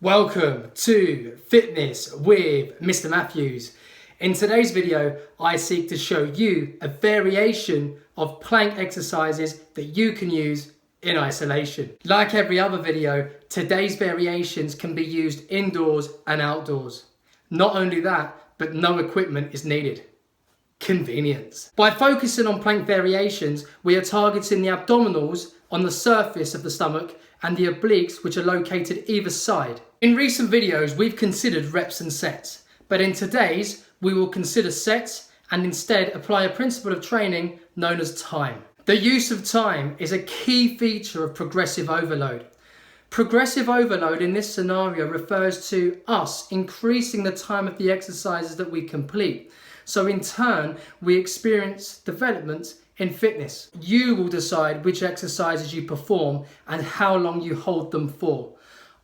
Welcome to Fitness with Mr. Matthews. In today's video, I seek to show you a variation of plank exercises that you can use in isolation. Like every other video, today's variations can be used indoors and outdoors. Not only that, but no equipment is needed. Convenience. By focusing on plank variations, we are targeting the abdominals on the surface of the stomach and the obliques, which are located either side. In recent videos, we've considered reps and sets, but in today's, we will consider sets and instead apply a principle of training known as time. The use of time is a key feature of progressive overload. Progressive overload in this scenario refers to us increasing the time of the exercises that we complete. So in turn, we experience development in fitness. You will decide which exercises you perform and how long you hold them for.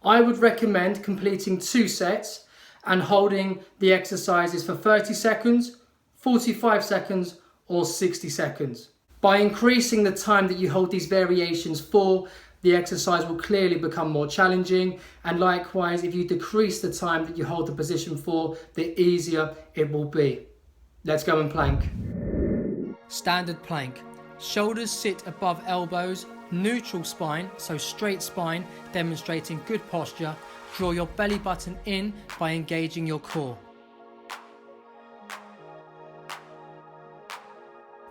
I would recommend completing 2 sets and holding the exercises for 30 seconds, 45 seconds, or 60 seconds. By increasing the time that you hold these variations for, the exercise will clearly become more challenging, and likewise, if you decrease the time that you hold the position for, the easier it will be. Let's go and plank. Standard plank. Shoulders sit above elbows, neutral spine, so straight spine, demonstrating good posture. Draw your belly button in by engaging your core.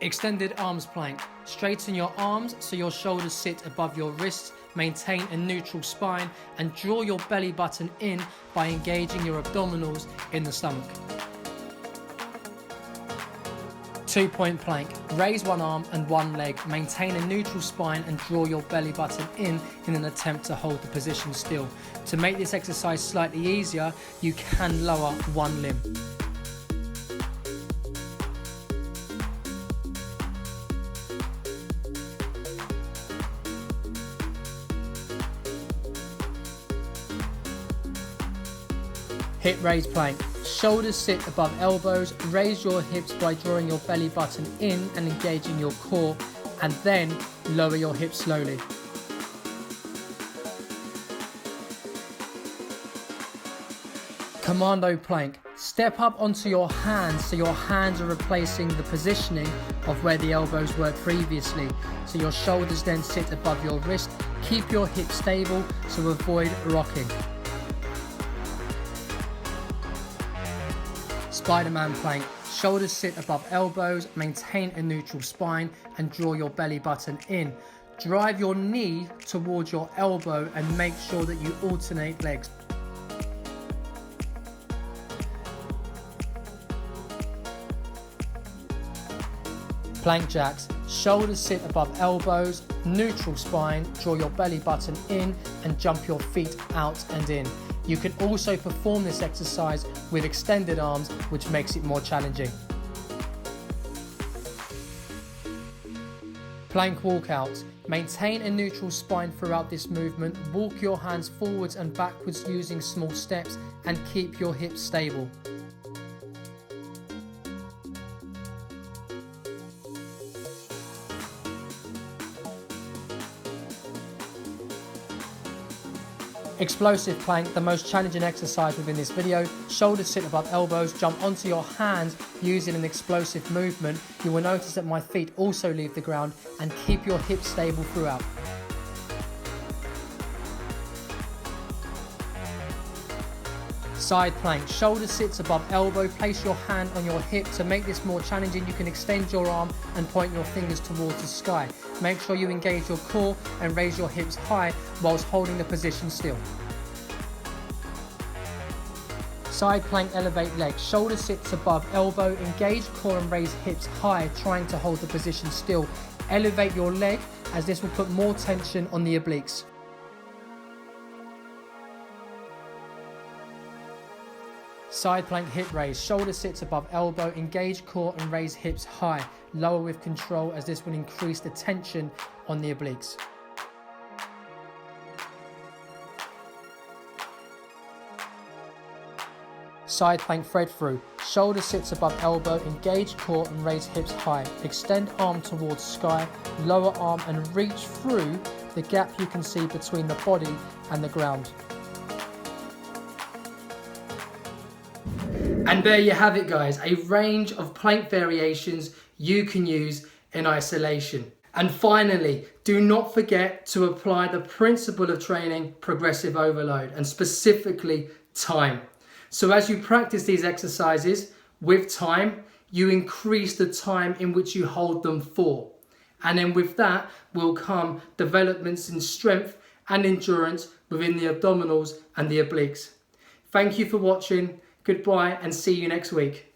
Extended arms plank. Straighten your arms so your shoulders sit above your wrists, maintain a neutral spine, and draw your belly button in by engaging your abdominals in the stomach. 2-point plank. Raise one arm and one leg, maintain a neutral spine and draw your belly button in an attempt to hold the position still. To make this exercise slightly easier, you can lower one limb. Hip raise plank. Shoulders sit above elbows, raise your hips by drawing your belly button in and engaging your core, and then lower your hips slowly. Commando plank. Step up onto your hands so your hands are replacing the positioning of where the elbows were previously. So your shoulders then sit above your wrist. Keep your hips stable, so avoid rocking. Spider-Man plank. Shoulders sit above elbows, maintain a neutral spine and draw your belly button in. Drive your knee towards your elbow and make sure that you alternate legs. Plank jacks. Shoulders sit above elbows, neutral spine, draw your belly button in and jump your feet out and in. You can also perform this exercise with extended arms, which makes it more challenging. Plank walkouts. Maintain a neutral spine throughout this movement. Walk your hands forwards and backwards using small steps and keep your hips stable. Explosive plank, the most challenging exercise within this video. Shoulders sit above elbows, jump onto your hands using an explosive movement. You will notice that my feet also leave the ground, and keep your hips stable throughout. Side plank. Shoulder sits above elbow. Place your hand on your hip. To make this more challenging, you can extend your arm and point your fingers towards the sky. Make sure you engage your core and raise your hips high whilst holding the position still. Side plank, elevate legs. Shoulder sits above elbow. Engage core and raise hips high, trying to hold the position still. Elevate your leg as this will put more tension on the obliques. Side plank hip raise. Shoulder sits above elbow. Engage core and raise hips high. Lower with control as this will increase the tension on the obliques. Side plank thread through. Shoulder sits above elbow. Engage core and raise hips high. Extend arm towards sky. Lower arm and reach through the gap you can see between the body and the ground. And there you have it, guys, a range of plank variations you can use in isolation. And finally, do not forget to apply the principle of training progressive overload, and specifically time. So as you practice these exercises with time, you increase the time in which you hold them for. And then with that will come developments in strength and endurance within the abdominals and the obliques. Thank you for watching. Goodbye and see you next week.